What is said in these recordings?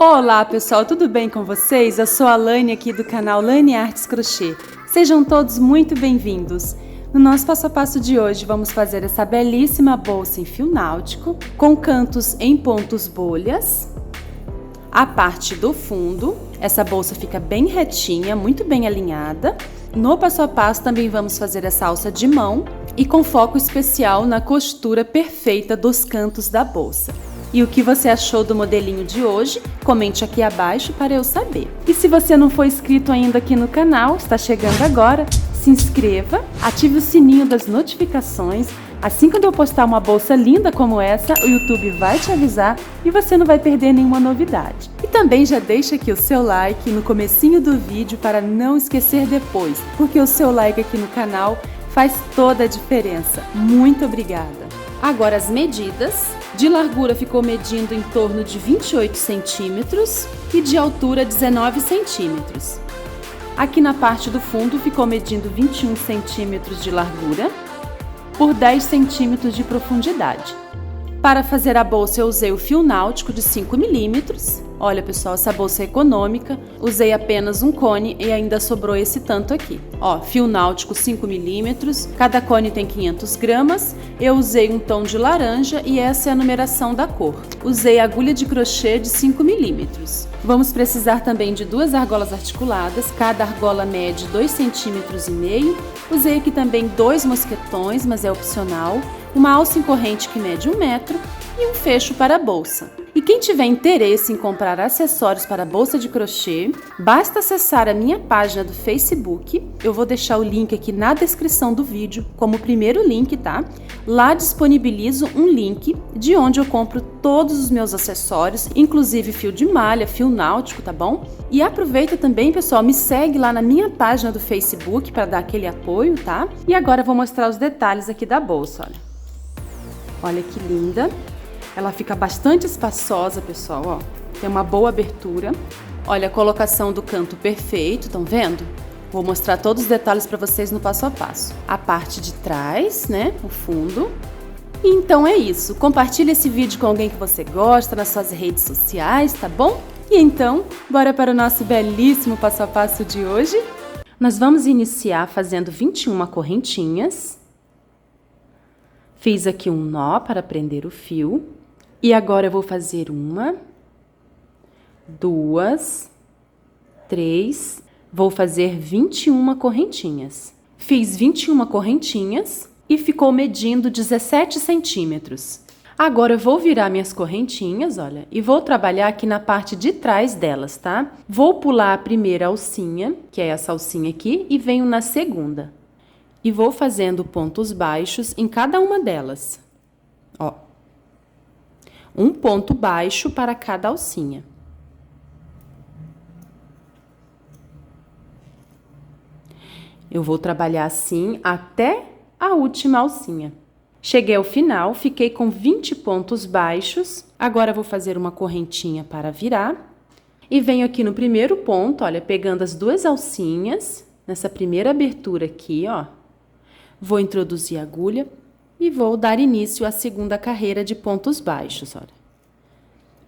Olá pessoal, tudo bem com vocês? Eu sou a Laine aqui do canal Laine Artes Crochê. Sejam todos muito bem-vindos. No nosso passo a passo de hoje vamos fazer essa belíssima bolsa em fio náutico com cantos em pontos bolhas. A parte do fundo, essa bolsa fica bem retinha, muito bem alinhada. No passo a passo também vamos fazer essa alça de mão e com foco especial na costura perfeita dos cantos da bolsa. E o que você achou do modelinho de hoje? Comente aqui abaixo para eu saber. E se você não for inscrito ainda aqui no canal, está chegando agora, se inscreva, ative o sininho das notificações. Assim que eu postar uma bolsa linda como essa, o YouTube vai te avisar e você não vai perder nenhuma novidade. E também já deixa aqui o seu like no comecinho do vídeo para não esquecer depois, porque o seu like aqui no canal faz toda a diferença. Muito obrigada! Agora as medidas. De largura ficou medindo em torno de 28 centímetros e de altura 19 centímetros. Aqui na parte do fundo ficou medindo 21 centímetros de largura por 10 centímetros de profundidade. Para fazer a bolsa eu usei o fio náutico de 5 milímetros. Olha pessoal, essa bolsa é econômica, usei apenas um cone e ainda sobrou esse tanto aqui. Ó, fio náutico 5 milímetros, cada cone tem 500 gramas, eu usei um tom de laranja e essa é a numeração da cor. Usei agulha de crochê de 5 milímetros. Vamos precisar também de 2 argolas articuladas, cada argola mede 2,5 cm. Usei aqui também 2 mosquetões, mas é opcional, uma alça em corrente que mede 1 metro e um fecho para a bolsa. E quem tiver interesse em comprar acessórios para a bolsa de crochê, basta acessar a minha página do Facebook. Eu vou deixar o link aqui na descrição do vídeo como primeiro link, tá? Lá disponibilizo um link de onde eu compro todos os meus acessórios, inclusive fio de malha, fio náutico, tá bom? E aproveita também, pessoal, me segue lá na minha página do Facebook para dar aquele apoio, tá? E agora eu vou mostrar os detalhes aqui da bolsa, olha. Olha que linda. Ela fica bastante espaçosa, pessoal, ó. Tem uma boa abertura. Olha a colocação do canto perfeito, estão vendo? Vou mostrar todos os detalhes para vocês no passo a passo. A parte de trás, né? O fundo. E então é isso. Compartilhe esse vídeo com alguém que você gosta nas suas redes sociais, tá bom? E então, bora para o nosso belíssimo passo a passo de hoje? Nós vamos iniciar fazendo 21 correntinhas. Fiz aqui um nó para prender o fio. E agora eu vou fazer 1, 2, 3, vou fazer 21 correntinhas. Fiz 21 correntinhas e ficou medindo 17 centímetros. Agora eu vou virar minhas correntinhas, olha, e vou trabalhar aqui na parte de trás delas, tá? Vou pular a primeira alcinha, que é essa alcinha aqui, e venho na segunda. E vou fazendo pontos baixos em cada uma delas, ó. Um ponto baixo para cada alcinha. Eu vou trabalhar assim até a última alcinha. Cheguei ao final, fiquei com 20 pontos baixos. Agora vou fazer uma correntinha para virar. E venho aqui no primeiro ponto, olha, pegando as 2 alcinhas, nessa primeira abertura aqui, ó. Vou introduzir a agulha. E vou dar início à segunda carreira de pontos baixos, olha.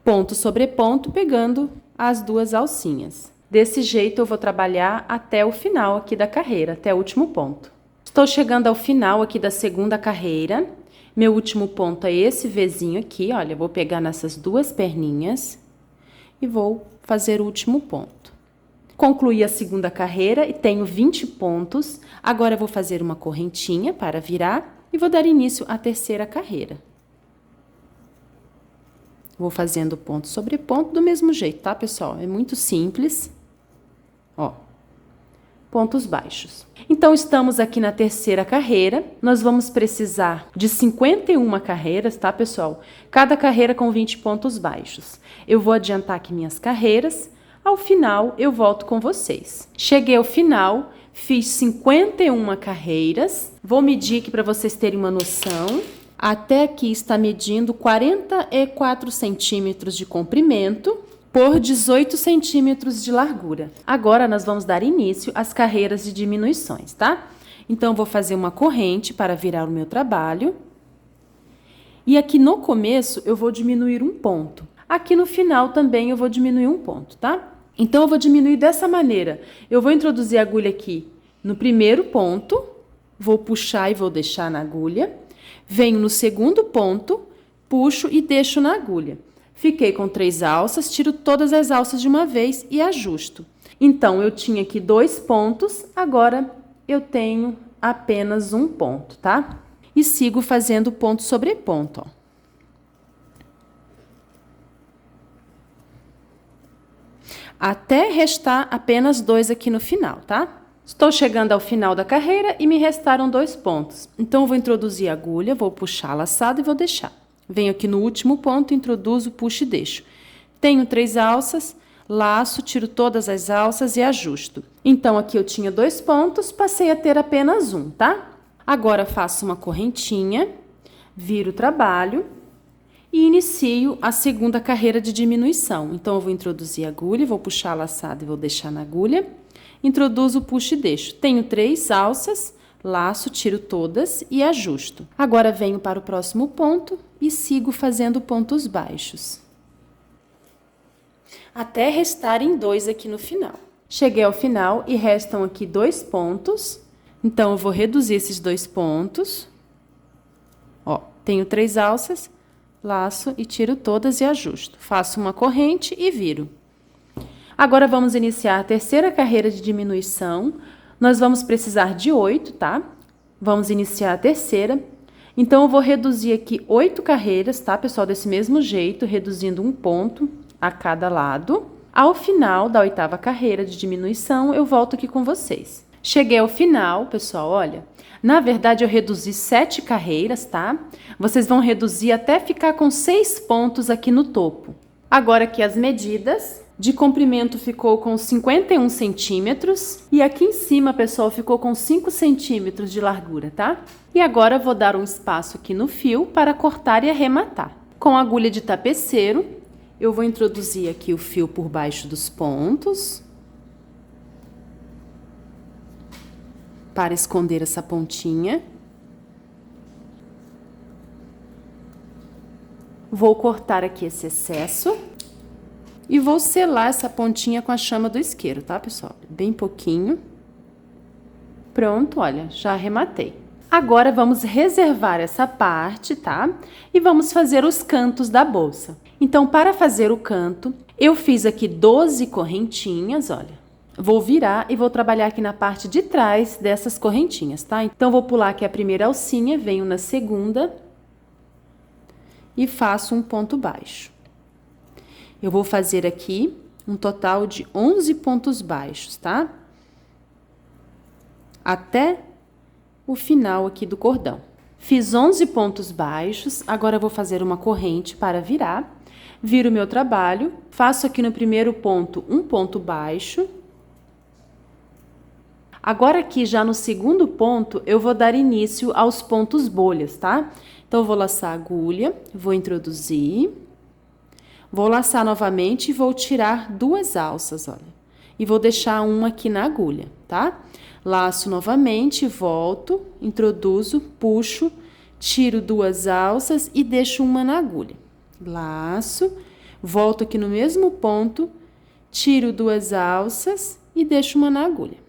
Ponto sobre ponto, pegando as 2 alcinhas. Desse jeito eu vou trabalhar até o final aqui da carreira, até o último ponto. Estou chegando ao final aqui da segunda carreira. Meu último ponto é esse Vzinho aqui, olha. Vou pegar nessas 2 perninhas e vou fazer o último ponto. Concluí a segunda carreira e tenho 20 pontos. Agora eu vou fazer uma correntinha para virar. E vou dar início à terceira carreira. Vou fazendo ponto sobre ponto do mesmo jeito, tá, pessoal? É muito simples. Ó, pontos baixos. Então, estamos aqui na terceira carreira. Nós vamos precisar de 51 carreiras, tá, pessoal? Cada carreira com 20 pontos baixos. Eu vou adiantar aqui minhas carreiras. Ao final, eu volto com vocês. Cheguei ao final. Fiz 51 carreiras. Vou medir aqui para vocês terem uma noção. Até aqui está medindo 44 centímetros de comprimento por 18 centímetros de largura. Agora, nós vamos dar início às carreiras de diminuições, tá? Então, vou fazer uma corrente para virar o meu trabalho. E aqui no começo, eu vou diminuir um ponto. Aqui no final também eu vou diminuir um ponto, tá? Então, eu vou diminuir dessa maneira. Eu vou introduzir a agulha aqui no primeiro ponto, vou puxar e vou deixar na agulha. Venho no segundo ponto, puxo e deixo na agulha. Fiquei com 3 alças, tiro todas as alças de uma vez e ajusto. Então, eu tinha aqui 2 pontos, agora eu tenho apenas um ponto, tá? E sigo fazendo ponto sobre ponto, ó. Até restar apenas 2 aqui no final, tá? Estou chegando ao final da carreira e me restaram 2 pontos. Então, eu vou introduzir a agulha, vou puxar a laçada e vou deixar. Venho aqui no último ponto, introduzo, puxo e deixo. Tenho 3 alças, laço, tiro todas as alças e ajusto. Então, aqui eu tinha 2 pontos, passei a ter apenas um, tá? Agora, faço uma correntinha, viro o trabalho e inicio a segunda carreira de diminuição. Então, eu vou introduzir a agulha, vou puxar a laçada e vou deixar na agulha. Introduzo, puxo e deixo. Tenho 3 alças, laço, tiro todas e ajusto. Agora, venho para o próximo ponto e sigo fazendo pontos baixos, até restarem 2 aqui no final. Cheguei ao final e restam aqui 2 pontos. Então, eu vou reduzir esses 2 pontos. Ó, tenho 3 alças, laço e tiro todas e ajusto. Faço uma corrente e viro. Agora, vamos iniciar a terceira carreira de diminuição. Nós vamos precisar de 8, tá? Vamos iniciar a terceira. Então, eu vou reduzir aqui 8 carreiras, tá, pessoal? Desse mesmo jeito, reduzindo um ponto a cada lado. Ao final da 8ª carreira de diminuição, eu volto aqui com vocês. Cheguei ao final, pessoal, olha. Na verdade, eu reduzi 7 carreiras, tá? Vocês vão reduzir até ficar com 6 pontos aqui no topo. Agora, aqui as medidas. De comprimento ficou com 51 centímetros. E aqui em cima, pessoal, ficou com 5 centímetros de largura, tá? E agora, eu vou dar um espaço aqui no fio para cortar e arrematar. Com a agulha de tapeceiro, eu vou introduzir aqui o fio por baixo dos pontos, para esconder essa pontinha. Vou cortar aqui esse excesso e vou selar essa pontinha com a chama do isqueiro, tá, pessoal? Bem pouquinho. Pronto, olha, já arrematei. Agora, vamos reservar essa parte, tá? E vamos fazer os cantos da bolsa. Então, para fazer o canto, eu fiz aqui 12 correntinhas, olha. Vou virar e vou trabalhar aqui na parte de trás dessas correntinhas, tá? Então, vou pular aqui a primeira alcinha, venho na segunda e faço um ponto baixo. Eu vou fazer aqui um total de 11 pontos baixos, tá? Até o final aqui do cordão. Fiz 11 pontos baixos, agora eu vou fazer uma corrente para virar. Viro o meu trabalho, faço aqui no primeiro ponto um ponto baixo. Agora aqui já no segundo ponto, eu vou dar início aos pontos bolhas, tá? Então, eu vou laçar a agulha, vou introduzir, vou laçar novamente e vou tirar 2 alças, olha. E vou deixar uma aqui na agulha, tá? Laço novamente, volto, introduzo, puxo, tiro 2 alças e deixo uma na agulha. Laço, volto aqui no mesmo ponto, tiro 2 alças e deixo uma na agulha.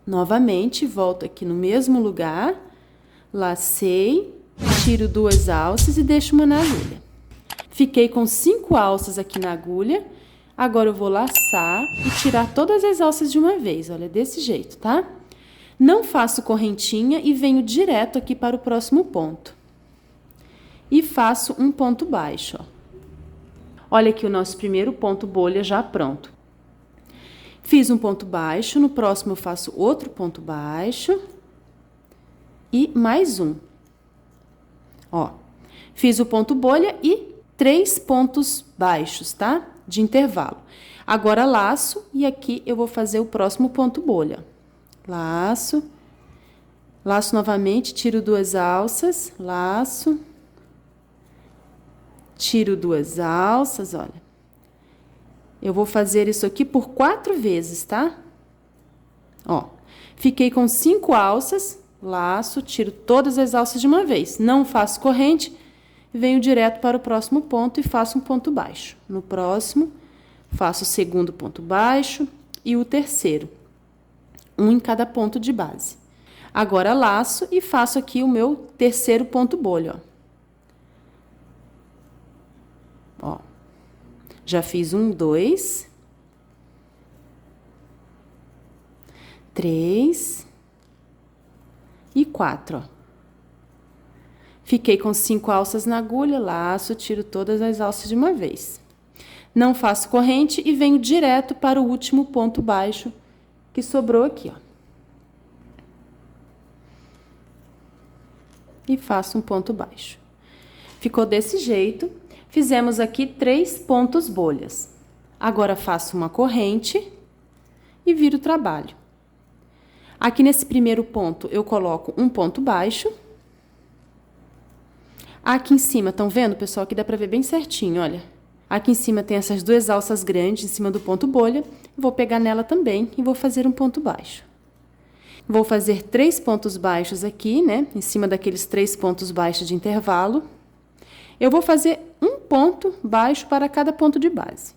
Novamente, volto aqui no mesmo lugar, lacei, tiro 2 alças e deixo uma na agulha. Fiquei com 5 alças aqui na agulha, agora eu vou laçar e tirar todas as alças de uma vez, olha, desse jeito, tá? Não faço correntinha e venho direto aqui para o próximo ponto. E faço um ponto baixo, ó. Olha aqui o nosso primeiro ponto bolha já pronto. Fiz um ponto baixo, no próximo eu faço outro ponto baixo e mais um. Ó, fiz o ponto bolha e 3 pontos baixos, tá? De intervalo. Agora, laço e aqui eu vou fazer o próximo ponto bolha. Laço, laço novamente, tiro 2 alças, laço, tiro 2 alças, olha. Eu vou fazer isso aqui por 4 vezes, tá? Ó, fiquei com 5 alças, laço, tiro todas as alças de uma vez. Não faço corrente, venho direto para o próximo ponto e faço um ponto baixo. No próximo, faço o segundo ponto baixo e o terceiro, um em cada ponto de base. Agora, laço e faço aqui o meu terceiro ponto bolha, ó. Ó, já fiz 1, 2, 3 e 4, ó. Fiquei com 5 alças na agulha, laço, tiro todas as alças de uma vez. Não faço corrente e venho direto para o último ponto baixo que sobrou aqui, ó. E faço um ponto baixo. Ficou desse jeito. Fizemos aqui 3 pontos bolhas. Agora, faço uma corrente e viro o trabalho. Aqui nesse primeiro ponto, eu coloco um ponto baixo. Aqui em cima, estão vendo, pessoal? Aqui dá pra ver bem certinho, olha. Aqui em cima tem essas 2 alças grandes em cima do ponto bolha. Vou pegar nela também e vou fazer um ponto baixo. Vou fazer 3 pontos baixos aqui, né? Em cima daqueles 3 pontos baixos de intervalo. Eu vou fazer um ponto baixo para cada ponto de base.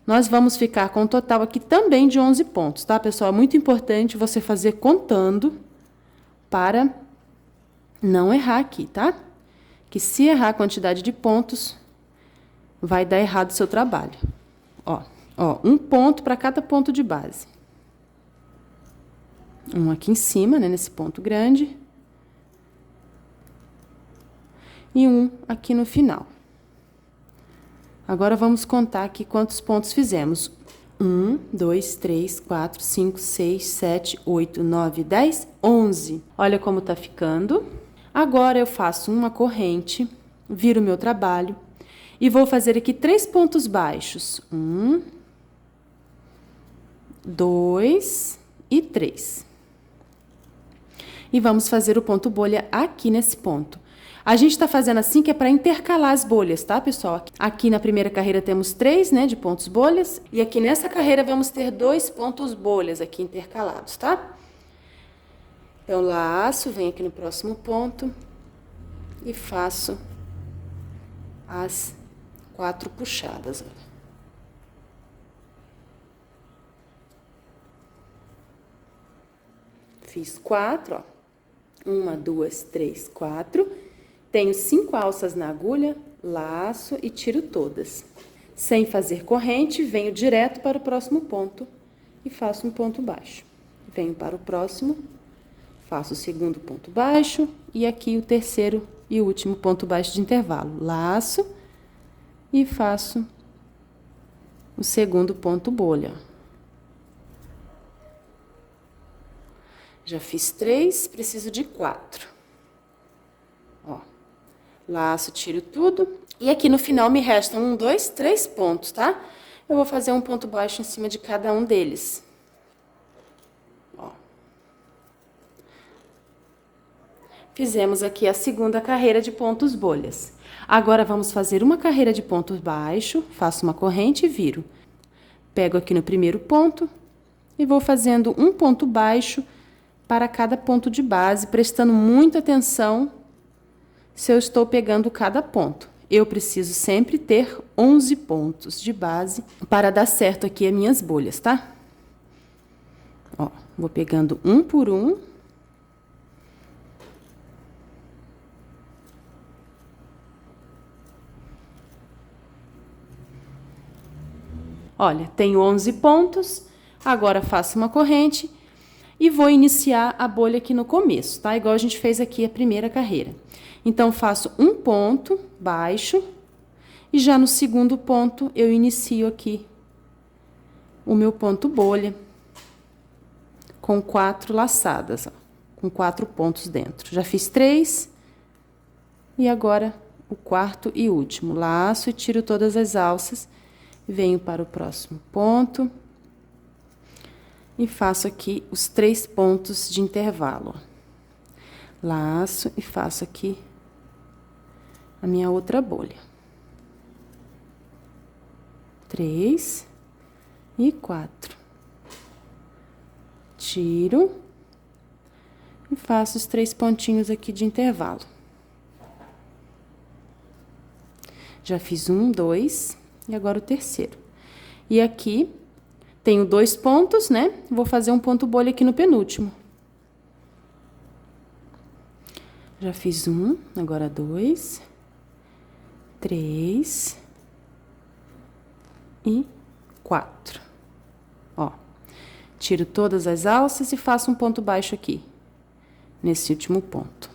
Nós vamos ficar com um total aqui também de 11 pontos, tá, pessoal? É muito importante você fazer contando para não errar aqui, tá? Que se errar a quantidade de pontos, vai dar errado o seu trabalho. Ó, um ponto para cada ponto de base. Um aqui em cima, né, nesse ponto grande. E um aqui no final. Agora, vamos contar aqui quantos pontos fizemos. 1, 2, 3, 4, 5, 6, 7, 8, 9, 10, 11. Olha como tá ficando. Agora, eu faço uma corrente, viro o meu trabalho e vou fazer aqui 3 pontos baixos. 1, 2 e 3. E vamos fazer o ponto bolha aqui nesse ponto. A gente tá fazendo assim que é para intercalar as bolhas, tá, pessoal? Aqui na primeira carreira temos 3, né, de pontos bolhas. E aqui nessa carreira vamos ter 2 pontos bolhas aqui intercalados, tá? Então, laço, venho aqui no próximo ponto e faço as 4 puxadas, olha. Fiz 4, ó. 1, 2, 3, 4. Tenho 5 alças na agulha, laço e tiro todas. Sem fazer corrente, venho direto para o próximo ponto e faço um ponto baixo. Venho para o próximo, faço o segundo ponto baixo e aqui o terceiro e último ponto baixo de intervalo. Laço e faço o segundo ponto bolha. Já fiz 3, preciso de 4. Ó, laço, tiro tudo. E aqui no final me restam 1, 2, 3 pontos, tá? Eu vou fazer um ponto baixo em cima de cada um deles. Ó. Fizemos aqui a segunda carreira de pontos bolhas. Agora, vamos fazer uma carreira de pontos baixo, faço uma corrente e viro. Pego aqui no primeiro ponto e vou fazendo um ponto baixo para cada ponto de base, prestando muita atenção se eu estou pegando cada ponto. Eu preciso sempre ter 11 pontos de base para dar certo aqui as minhas bolhas, tá? Ó, vou pegando um por um. Olha, tenho 11 pontos, agora faço uma corrente e vou iniciar a bolha aqui no começo, tá? Igual a gente fez aqui a primeira carreira. Então, faço um ponto baixo e já no segundo ponto eu inicio aqui o meu ponto bolha com 4 laçadas, ó, com 4 pontos dentro. Já fiz 3 e agora o quarto e último. Laço e tiro todas as alças, venho para o próximo ponto. E faço aqui os 3 pontos de intervalo, ó. Laço e faço aqui a minha outra bolha. 3 e 4. Tiro e faço os 3 pontinhos aqui de intervalo. Já fiz um, dois, e agora o terceiro. E aqui, tenho 2 pontos, né? Vou fazer um ponto bolha aqui no penúltimo. Já fiz um, agora 2, 3 e 4. Ó, tiro todas as alças e faço um ponto baixo aqui, nesse último ponto.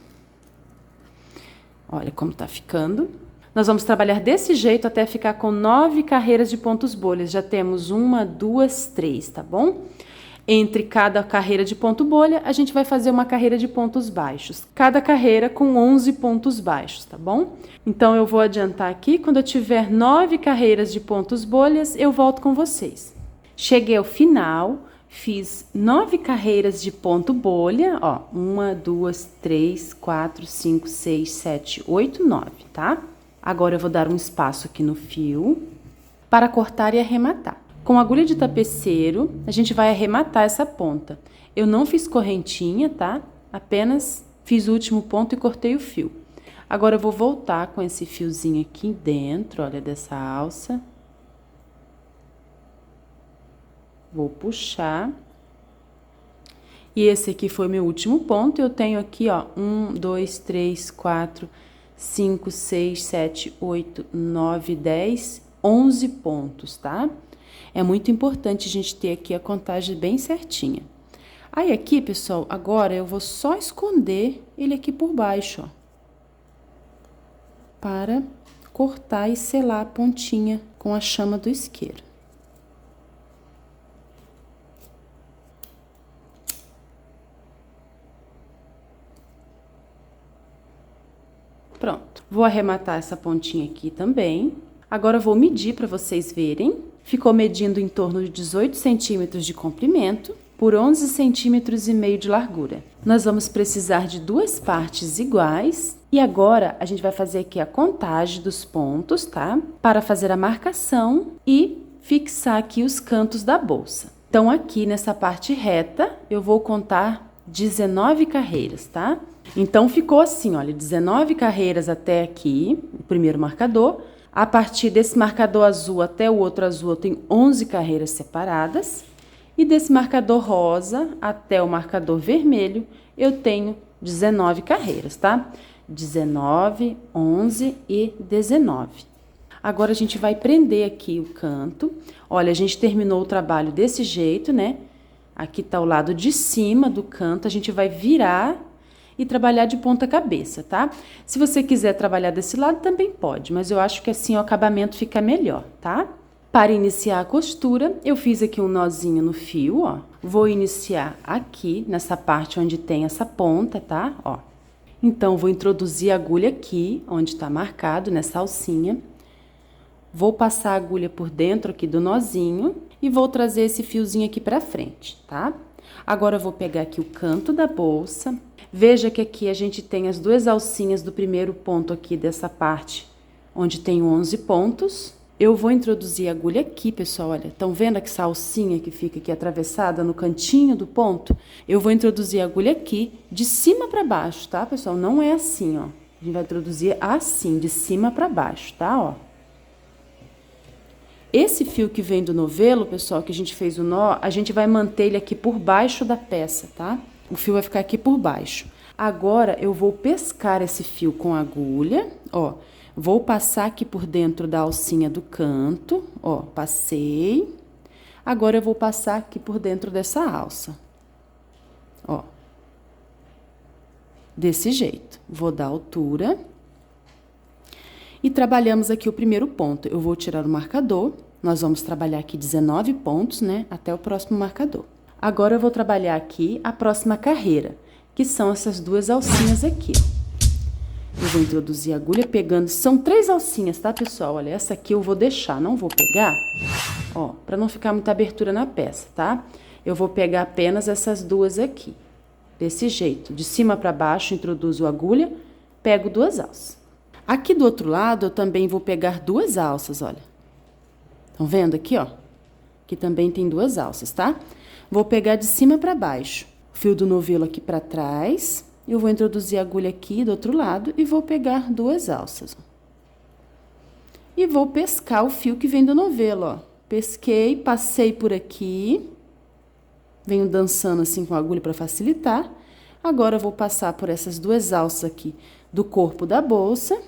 Olha como tá ficando. Nós vamos trabalhar desse jeito até ficar com 9 carreiras de pontos bolhas. Já temos 1, 2, 3, tá bom? Entre cada carreira de ponto bolha, a gente vai fazer uma carreira de pontos baixos. Cada carreira com 11 pontos baixos, tá bom? Então, eu vou adiantar aqui. Quando eu tiver 9 carreiras de pontos bolhas, eu volto com vocês. Cheguei ao final, fiz 9 carreiras de ponto bolha, ó. 1, 2, 3, 4, 5, 6, 7, 8, 9, tá? Agora, eu vou dar um espaço aqui no fio para cortar e arrematar. Com agulha de tapeceiro, a gente vai arrematar essa ponta. Eu não fiz correntinha, tá? Apenas fiz o último ponto e cortei o fio. Agora, eu vou voltar com esse fiozinho aqui dentro, olha, dessa alça. Vou puxar. E esse aqui foi meu último ponto. Eu tenho aqui, ó, 1, 2, 3, 4, 5, 6, 7, 8, 9, 10, 11 pontos, tá? É muito importante a gente ter aqui a contagem bem certinha. Aí aqui, pessoal, agora eu vou só esconder ele aqui por baixo, ó. Para cortar e selar a pontinha com a chama do isqueiro. Pronto. Vou arrematar essa pontinha aqui também. Agora, eu vou medir para vocês verem. Ficou medindo em torno de 18 centímetros de comprimento por 11 centímetros e meio de largura. Nós vamos precisar de 2 partes iguais. E agora, a gente vai fazer aqui a contagem dos pontos, tá? Para fazer a marcação e fixar aqui os cantos da bolsa. Então, aqui nessa parte reta, eu vou contar 19 carreiras, tá? Então, ficou assim, olha, 19 carreiras até aqui, o primeiro marcador. A partir desse marcador azul até o outro azul, eu tenho 11 carreiras separadas. E desse marcador rosa até o marcador vermelho, eu tenho 19 carreiras, tá? 19, 11 e 19. Agora, a gente vai prender aqui o canto. Olha, a gente terminou o trabalho desse jeito, né? Aqui tá o lado de cima do canto, a gente vai virar e trabalhar de ponta cabeça, tá? Se você quiser trabalhar desse lado, também pode, mas eu acho que assim o acabamento fica melhor, tá? Para iniciar a costura, eu fiz aqui um nozinho no fio, ó. Vou iniciar aqui, nessa parte onde tem essa ponta, tá? Ó. Então, vou introduzir a agulha aqui, onde tá marcado, nessa alcinha. Vou passar a agulha por dentro aqui do nozinho e vou trazer esse fiozinho aqui pra frente, tá? Agora, eu vou pegar aqui o canto da bolsa. Veja que aqui a gente tem as 2 alcinhas do primeiro ponto aqui dessa parte, onde tem 11 pontos. Eu vou introduzir a agulha aqui, pessoal, olha, estão vendo essa alcinha que fica aqui atravessada no cantinho do ponto? Eu vou introduzir a agulha aqui, de cima para baixo, tá, pessoal? Não é assim, ó. A gente vai introduzir assim, de cima para baixo, tá, ó. Esse fio que vem do novelo, pessoal, que a gente fez o nó, a gente vai manter ele aqui por baixo da peça, tá? O fio vai ficar aqui por baixo. Agora, eu vou pescar esse fio com a agulha, ó. Vou passar aqui por dentro da alcinha do canto, ó, passei. Agora, eu vou passar aqui por dentro dessa alça, ó. Desse jeito. Vou dar altura. E trabalhamos aqui o primeiro ponto. Eu vou tirar o marcador. Nós vamos trabalhar aqui 19 pontos, né? Até o próximo marcador. Agora, eu vou trabalhar aqui a próxima carreira, que são essas 2 alcinhas aqui. Eu vou introduzir a agulha pegando... São 3 alcinhas, tá, pessoal? Olha, essa aqui eu vou deixar, não vou pegar, ó, pra não ficar muita abertura na peça, tá? Eu vou pegar apenas essas 2 aqui. Desse jeito, de cima pra baixo, introduzo a agulha, pego 2 alças. Aqui do outro lado, eu também vou pegar 2 alças, olha. Estão vendo aqui, ó? Aqui também tem 2 alças, tá? Vou pegar de cima pra baixo. O fio do novelo aqui pra trás. Eu vou introduzir a agulha aqui do outro lado e vou pegar 2 alças. E vou pescar o fio que vem do novelo, ó. Pesquei, passei por aqui. Venho dançando assim com a agulha para facilitar. Agora eu vou passar por essas duas alças aqui do corpo da bolsa.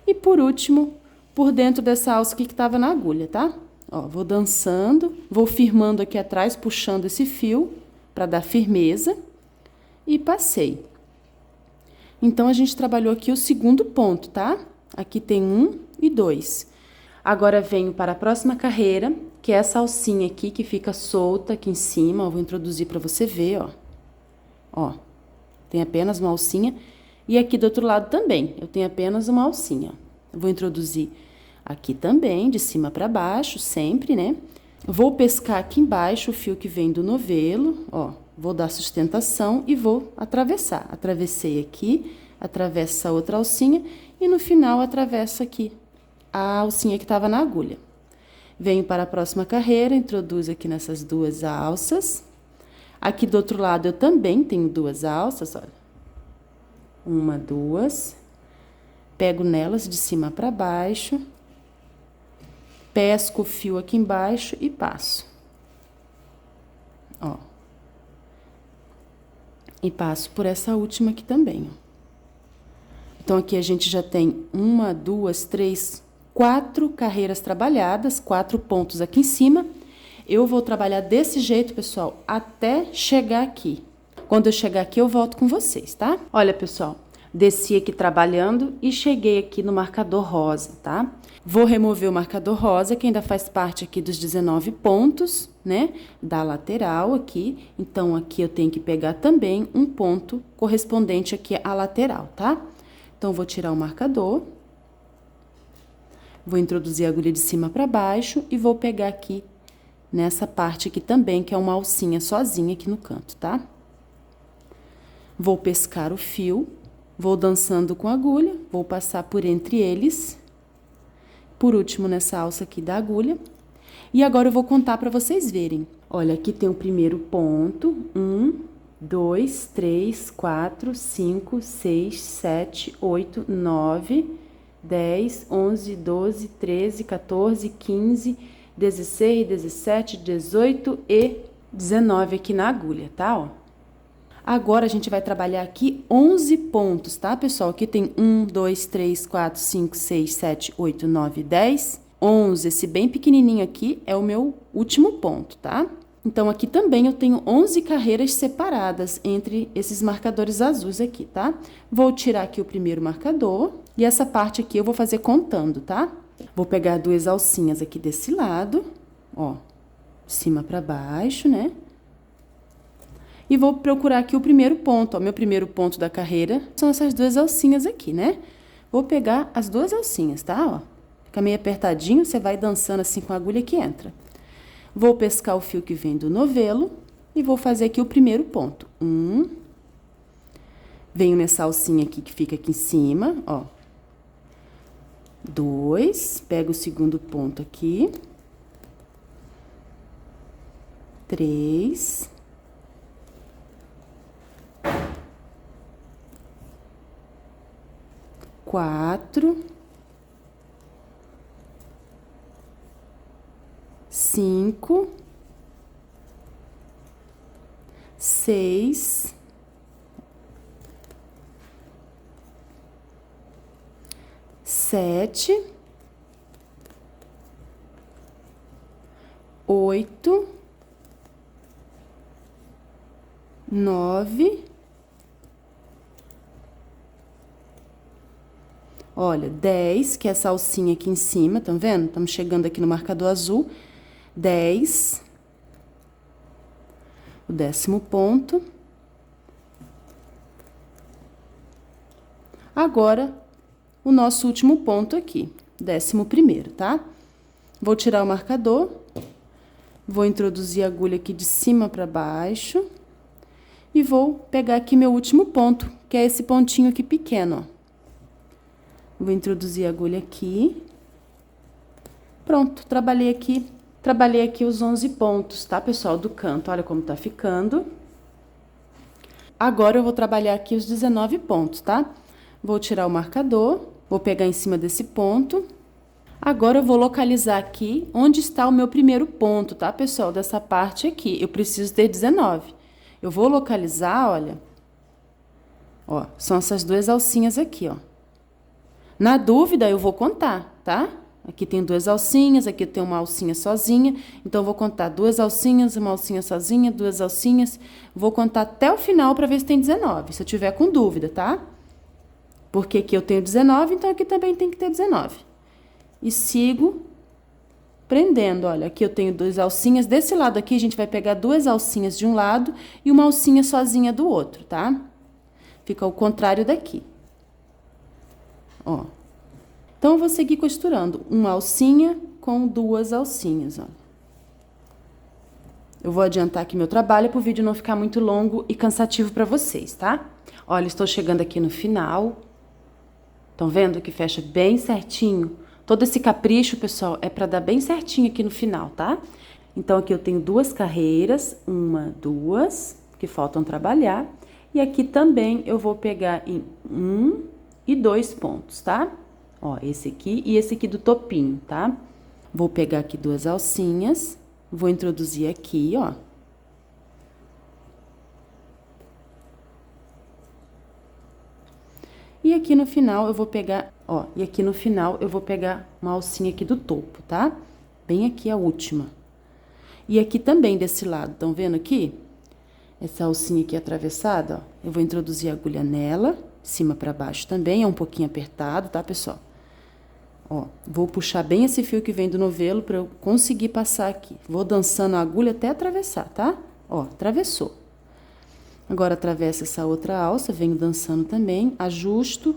E por último, por dentro dessa alça aqui que estava na agulha, tá? Ó, vou dançando, vou firmando aqui atrás, puxando esse fio para dar firmeza. E passei. Então, a gente trabalhou aqui o segundo ponto, tá? Aqui tem 1 e 2. Agora, venho para a próxima carreira, que é essa alcinha aqui, que fica solta aqui em cima. Ó, vou introduzir para você ver, ó. Ó, tem apenas uma alcinha. E aqui do outro lado também, eu tenho apenas uma alcinha. Eu vou introduzir aqui também, de cima para baixo, sempre, né? Vou pescar aqui embaixo o fio que vem do novelo, ó. Vou dar sustentação e vou atravessar. Atravessei aqui, atravesso essa outra alcinha e no final atravesso aqui a alcinha que estava na agulha. Venho para a próxima carreira, introduzo aqui nessas duas alças. Aqui do outro lado eu também tenho duas alças, olha. 1, 2. Pego nelas de cima para baixo. Pesco o fio aqui embaixo e passo. Ó. E passo por essa última aqui também, ó. Então, aqui a gente já tem 1, 2, 3, 4 carreiras trabalhadas, 4 pontos aqui em cima. Eu vou trabalhar desse jeito, pessoal, até chegar aqui. Quando eu chegar aqui, eu volto com vocês, tá? Olha, pessoal, desci aqui trabalhando e cheguei aqui no marcador rosa, tá? Vou remover o marcador rosa, que ainda faz parte aqui dos 19 pontos, né? Da lateral aqui. Então, aqui eu tenho que pegar também um ponto correspondente aqui à lateral, tá? Então, vou tirar o marcador. Vou introduzir a agulha de cima para baixo e vou pegar aqui nessa parte aqui também, que é uma alcinha sozinha aqui no canto, tá? Vou pescar o fio, vou dançando com a agulha, vou passar por entre eles. Por último, nessa alça aqui da agulha. E agora eu vou contar para vocês verem. Olha, aqui tem o primeiro ponto. 1, 2, 3, 4, 5, 6, 7, 8, 9, 10, 11, 12, 13, 14, 15, 16, 17, 18 e 19 aqui na agulha, tá? Ó. Agora, a gente vai trabalhar aqui 11 pontos, tá, pessoal? Aqui tem 1, 2, 3, 4, 5, 6, 7, 8, 9, 10, 11. Esse bem pequenininho aqui é o meu último ponto, tá? Então, aqui também eu tenho 11 carreiras separadas entre esses marcadores azuis aqui, tá? Vou tirar aqui o primeiro marcador e essa parte aqui eu vou fazer contando, tá? Vou pegar duas alcinhas aqui desse lado, ó, de cima para baixo, né? E vou procurar aqui o primeiro ponto, ó, meu primeiro ponto da carreira são essas duas alcinhas aqui, né? Vou pegar as duas alcinhas, tá? Ó, fica meio apertadinho, você vai dançando assim com a agulha que entra. Vou pescar o fio que vem do novelo e vou fazer aqui o primeiro ponto. 1. Venho nessa alcinha aqui que fica aqui em cima, ó. 2. Pego o segundo ponto aqui. 3. 4, 5, 6, 7, 8, 9. Olha, 10, que é essa alcinha aqui em cima, tá vendo? Estamos chegando aqui no marcador azul. 10. O 10º ponto. Agora, o nosso último ponto aqui, 11º, tá? Vou tirar o marcador. Vou introduzir a agulha aqui de cima para baixo. E vou pegar aqui meu último ponto, que é esse pontinho aqui pequeno, ó. Vou introduzir a agulha aqui. Pronto, trabalhei aqui os 11 pontos, tá, pessoal, do canto. Olha como tá ficando. Agora, eu vou trabalhar aqui os 19 pontos, tá? Vou tirar o marcador, vou pegar em cima desse ponto, Agora eu vou localizar aqui onde está o meu primeiro ponto, tá, pessoal? Dessa parte aqui, eu preciso ter 19. Eu vou localizar, olha, ó, são essas duas alcinhas aqui, ó. Na dúvida, eu vou contar, tá? Aqui tem duas alcinhas, aqui tem uma alcinha sozinha, então eu vou contar duas alcinhas, uma alcinha sozinha, duas alcinhas. Vou contar até o final para ver se tem 19, se eu tiver com dúvida, tá? Porque aqui eu tenho 19, então aqui também tem que ter 19. E sigo prendendo, olha, aqui eu tenho duas alcinhas. Desse lado aqui, a gente vai pegar duas alcinhas de um lado e uma alcinha sozinha do outro, tá? Fica ao contrário daqui. Ó. Então, eu vou seguir costurando uma alcinha com duas alcinhas, ó. Eu vou adiantar aqui meu trabalho para o vídeo não ficar muito longo e cansativo para vocês, tá? Olha, estou chegando aqui no final. Estão vendo que fecha bem certinho? Todo esse capricho, pessoal, é para dar bem certinho aqui no final, tá? Então, aqui eu tenho duas carreiras, uma, duas, que faltam trabalhar. E aqui também eu vou pegar em 1 e 2 pontos, tá? Ó, esse aqui e esse aqui do topinho, tá? Vou pegar aqui duas alcinhas, vou introduzir aqui, ó. E aqui no final eu vou pegar, ó, e aqui no final eu vou pegar uma alcinha aqui do topo, tá? Bem aqui a última. E aqui também desse lado, estão vendo aqui? Essa alcinha aqui atravessada, ó, eu vou introduzir a agulha nela, de cima pra baixo também, é um pouquinho apertado, tá, pessoal? Ó, vou puxar bem esse fio que vem do novelo pra eu conseguir passar aqui. Vou dançando a agulha até atravessar, tá? Ó, atravessou. Agora, atravesso essa outra alça, venho dançando também, ajusto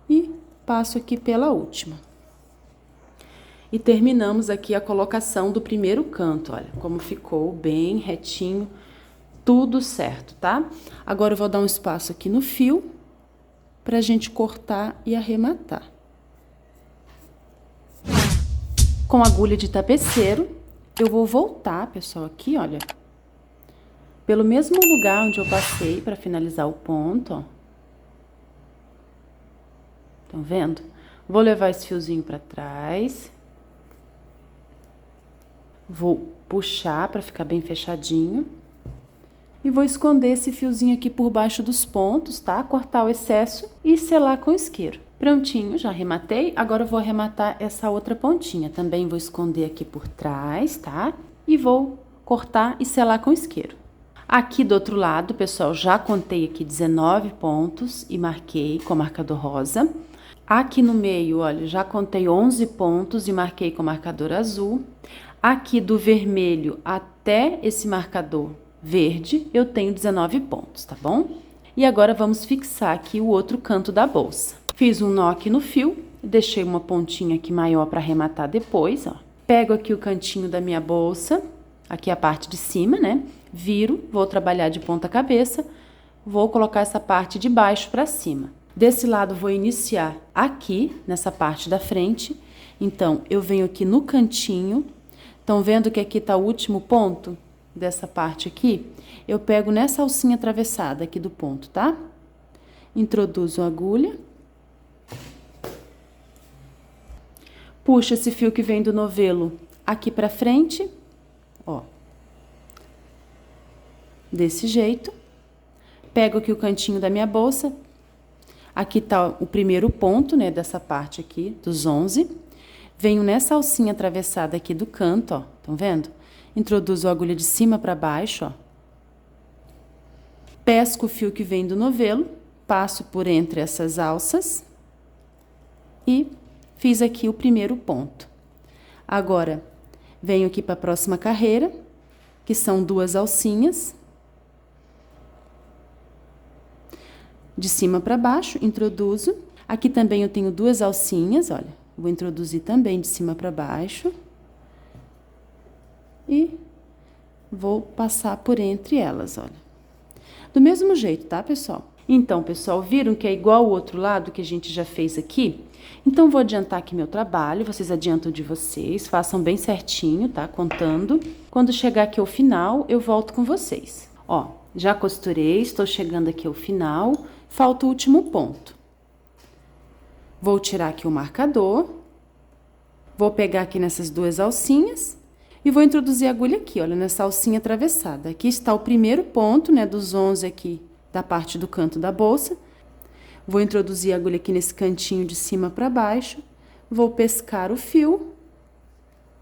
e passo aqui pela última. E terminamos aqui a colocação do primeiro canto, olha, como ficou bem retinho, tudo certo, tá? Agora, eu vou dar um espaço aqui no fio pra gente cortar e arrematar. Com agulha de tapeceiro, eu vou voltar, pessoal, aqui, olha, pelo mesmo lugar onde eu passei para finalizar o ponto, ó. Estão vendo? Vou levar esse fiozinho para trás. Vou puxar para ficar bem fechadinho. E vou esconder esse fiozinho aqui por baixo dos pontos, tá? Cortar o excesso e selar com isqueiro. Prontinho, já arrematei. Agora eu vou arrematar essa outra pontinha. Também vou esconder aqui por trás, tá? E vou cortar e selar com isqueiro. Aqui do outro lado, pessoal, já contei aqui 19 pontos e marquei com marcador rosa. Aqui no meio, olha, já contei 11 pontos e marquei com marcador azul. Aqui do vermelho até esse marcador verde, eu tenho 19 pontos, tá bom? E agora vamos fixar aqui o outro canto da bolsa. Fiz um nó aqui no fio, deixei uma pontinha aqui maior para arrematar depois, ó. Pego aqui o cantinho da minha bolsa, aqui a parte de cima, né? Viro, vou trabalhar de ponta cabeça, vou colocar essa parte de baixo para cima. Desse lado, vou iniciar aqui, nessa parte da frente. Então, eu venho aqui no cantinho. Estão vendo que aqui tá o último ponto dessa parte aqui? Eu pego nessa alcinha atravessada aqui do ponto, tá? Introduzo a agulha. Puxo esse fio que vem do novelo aqui pra frente, ó. Desse jeito. Pego aqui o cantinho da minha bolsa. Aqui tá o primeiro ponto, né, dessa parte aqui, dos 11. Venho nessa alcinha atravessada aqui do canto, ó. Estão vendo? Introduzo a agulha de cima para baixo, ó. Pesco o fio que vem do novelo, passo por entre essas alças e fiz aqui o primeiro ponto. Agora, venho aqui para a próxima carreira, que são duas alcinhas. De cima para baixo, introduzo. Aqui também eu tenho duas alcinhas, olha. Vou introduzir também de cima para baixo. E vou passar por entre elas, olha. Do mesmo jeito, tá, pessoal? Então, pessoal, viram que é igual o outro lado que a gente já fez aqui? Então, vou adiantar aqui meu trabalho, vocês adiantam de vocês, façam bem certinho, tá? Contando. Quando chegar aqui ao final, eu volto com vocês. Ó, já costurei, estou chegando aqui ao final, falta o último ponto. Vou tirar aqui o marcador Vou pegar aqui nessas duas alcinhas e vou introduzir a agulha aqui, olha, nessa alcinha atravessada. Aqui está o primeiro ponto, né, dos 11 aqui da parte do canto da bolsa. Vou introduzir a agulha aqui nesse cantinho de cima para baixo. Vou pescar o fio.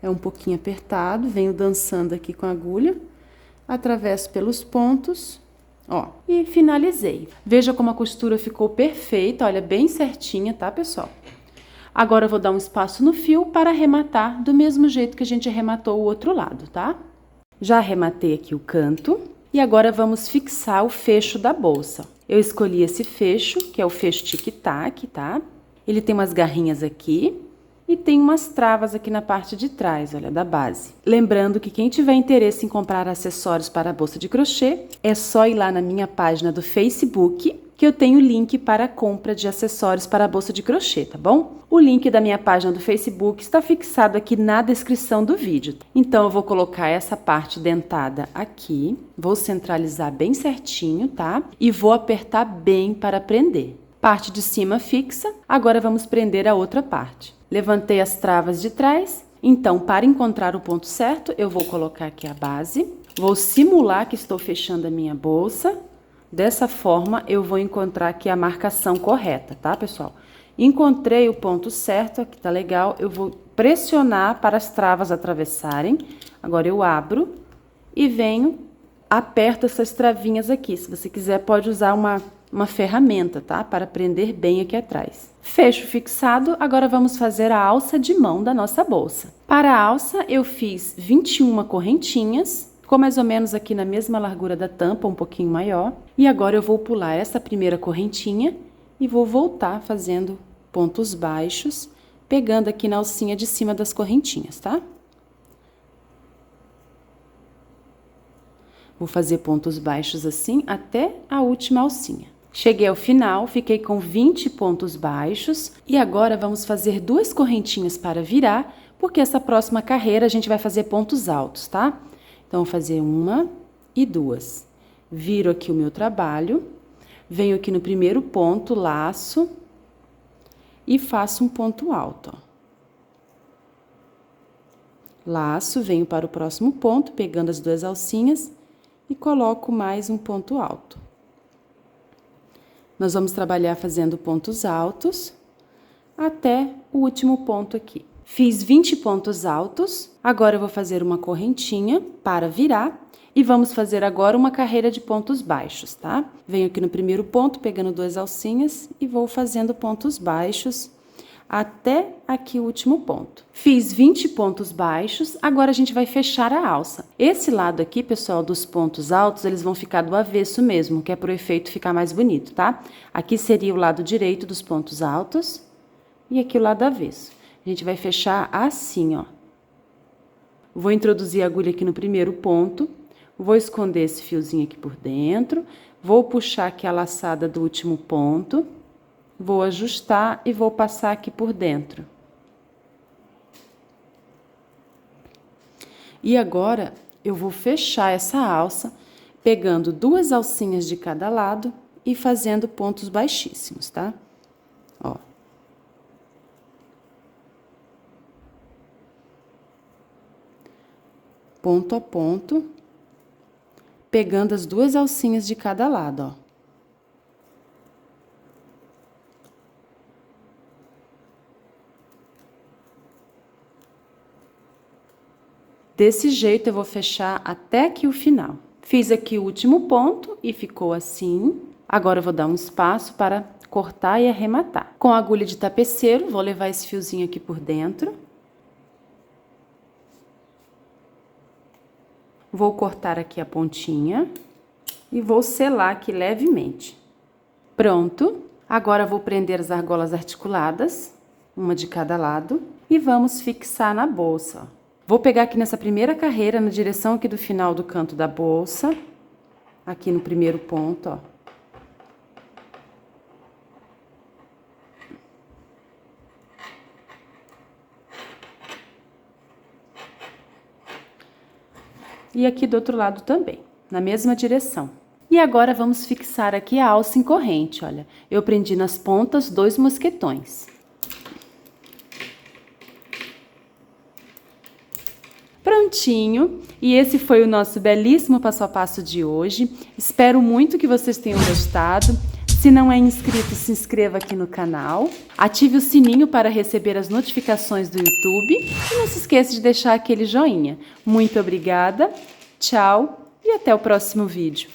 É um pouquinho apertado, venho dançando aqui com a agulha. Atravesso pelos pontos, ó, e finalizei. Veja como a costura ficou perfeita, olha, bem certinha, tá, pessoal? Agora eu vou dar um espaço no fio para arrematar do mesmo jeito que a gente arrematou o outro lado, tá? Já arrematei aqui o canto e agora vamos fixar o fecho da bolsa. Eu escolhi esse fecho, que é o fecho tic-tac, tá? Ele tem umas garrinhas aqui e tem umas travas aqui na parte de trás, olha, da base. Lembrando que quem tiver interesse em comprar acessórios para a bolsa de crochê, é só ir lá na minha página do Facebook, que eu tenho link para a compra de acessórios para a bolsa de crochê, tá bom? O link da minha página do Facebook está fixado aqui na descrição do vídeo. Então, eu vou colocar essa parte dentada aqui, vou centralizar bem certinho, tá? E vou apertar bem para prender. Parte de cima fixa, agora vamos prender a outra parte. Levantei as travas de trás, então, para encontrar o ponto certo, eu vou colocar aqui a base, vou simular que estou fechando a minha bolsa. Dessa forma, eu vou encontrar aqui a marcação correta, tá, pessoal? Encontrei o ponto certo, aqui tá legal, eu vou pressionar para as travas atravessarem. Agora, eu abro e venho, aperto essas travinhas aqui. Se você quiser, pode usar uma ferramenta, tá? Para prender bem aqui atrás. Fecho fixado, agora vamos fazer a alça de mão da nossa bolsa. Para a alça, eu fiz 21 correntinhas. Ficou mais ou menos aqui na mesma largura da tampa, um pouquinho maior. E agora eu vou pular essa primeira correntinha e vou voltar fazendo pontos baixos, pegando aqui na alcinha de cima das correntinhas, tá? Vou fazer pontos baixos assim até a última alcinha. Cheguei ao final, fiquei com 20 pontos baixos e agora vamos fazer 2 correntinhas para virar, porque essa próxima carreira a gente vai fazer pontos altos, tá? Então, vou fazer 1 e 2. Viro aqui o meu trabalho, venho aqui no primeiro ponto, laço e faço um ponto alto, ó. Laço, venho para o próximo ponto, pegando as 2 alcinhas e coloco mais um ponto alto. Nós vamos trabalhar fazendo pontos altos até o último ponto aqui. Fiz 20 pontos altos, agora eu vou fazer uma correntinha para virar e vamos fazer agora uma carreira de pontos baixos, tá? Venho aqui no primeiro ponto, pegando 2 alcinhas e vou fazendo pontos baixos até aqui o último ponto. Fiz 20 pontos baixos, agora a gente vai fechar a alça. Esse lado aqui, pessoal, dos pontos altos, eles vão ficar do avesso mesmo, que é pro efeito ficar mais bonito, tá? Aqui seria o lado direito dos pontos altos e aqui o lado avesso. A gente vai fechar assim, ó. Vou introduzir a agulha aqui no primeiro ponto, vou esconder esse fiozinho aqui por dentro, vou puxar aqui a laçada do último ponto, vou ajustar e vou passar aqui por dentro. E agora, eu vou fechar essa alça, pegando 2 alcinhas de cada lado e fazendo pontos baixíssimos, tá? Ó. Ponto a ponto, pegando as 2 alcinhas de cada lado, ó. Desse jeito, eu vou fechar até aqui o final. Fiz aqui o último ponto e ficou assim. Agora, eu vou dar um espaço para cortar e arrematar. Com a agulha de tapeceiro, vou levar esse fiozinho aqui por dentro. Vou cortar aqui a pontinha e vou selar aqui levemente. Pronto! Agora, vou prender as argolas articuladas, uma de cada lado, e vamos fixar na bolsa, ó. Vou pegar aqui nessa primeira carreira, na direção aqui do final do canto da bolsa, aqui no primeiro ponto, ó. E aqui do outro lado também, na mesma direção. E agora vamos fixar aqui a alça em corrente, olha. Eu prendi nas pontas 2 mosquetões. minutinho e esse foi o nosso belíssimo passo a passo de hoje. Espero muito que vocês tenham gostado. Se não é inscrito, se inscreva aqui no canal, ative o sininho para receber as notificações do YouTube e não se esqueça de deixar aquele joinha. Muito obrigada, tchau e até o próximo vídeo.